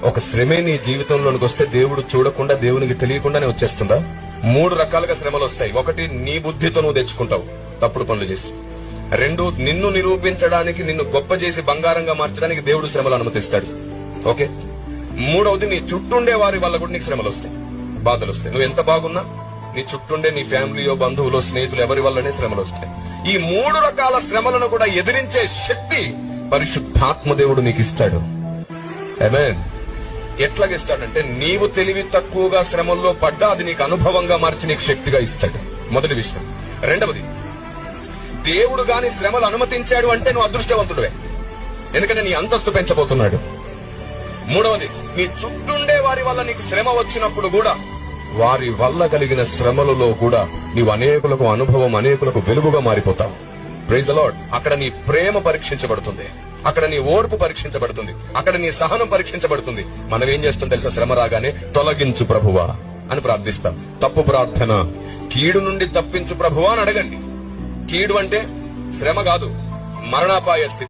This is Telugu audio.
ఒక శ్రమే నీ జీవితంలోనికి వస్తే దేవుడు చూడకుండా, దేవునికి తెలియకుండానే వచ్చేస్తుందా? 3 రకాలుగా శ్రమలు వస్తాయి. ఒకటి, నీ బుద్ధితో నువ్వు తెచ్చుకుంటావు తప్పుడు పనులు చేసి. 2, నిన్ను నిరూపించడానికి, నిన్ను గొప్ప చేసి బంగారంగా మార్చడానికి దేవుడు శ్రమలు అనుమతిస్తాడు. ఓకే. 3వది, నీ చుట్టుండే వారి వల్ల కూడా నీకు శ్రమలు వస్తాయి, బాధలు వస్తాయి. నువ్వు ఎంత బాగున్నా నీ చుట్టుండే నీ ఫ్యామిలీయో, బంధువులో, స్నేహితులు ఎవరి వల్లనే శ్రమలు వస్తాయి. ఈ 3 రకాల శ్రమలను కూడా ఎదిరించే శక్తి పరిశుద్ధాత్మ దేవుడు నీకు ఇస్తాడు. ఆమేన్. ఎట్లాగిస్తాడంటే, నీవు తెలివి తక్కువగా శ్రమల్లో పడ్డా అది నీకు అనుభవంగా మార్చి నీకు శక్తిగా ఇస్తాడు. మొదటి విషయం. 2వది, దేవుడు గాని శ్రమలు అనుమతించాడు అంటే నువ్వు అదృష్టవంతుడివే, ఎందుకంటే నీ అంతస్తు పెంచబోతున్నాడు. 3వది, నీ చుట్టుండే వారి వల్ల నీకు శ్రమ వచ్చినప్పుడు కూడా, వారి వల్ల కలిగిన శ్రమలలో కూడా నీవు అనేకులకు అనుభవం, అనేకులకు వెలుగుగా మారిపోతావు. Praise the lord. అక్కడ నీ ప్రేమ పరీక్షించబడుతుంది, అక్కడ నీ ఓర్పు పరీక్షించబడుతుంది, అక్కడ నీ సహనం పరీక్షించబడుతుంది. మనం ఏం చేస్తాం తెలుసా? శ్రమ రాగానే తొలగించు ప్రభువా అని ప్రార్థిస్తాం. తప్పు ప్రార్థన. కీడు నుండి తప్పించు ప్రభువా అని అడగండి. కీడు అంటే శ్రమ కాదు, మరణాపాయ స్థితి.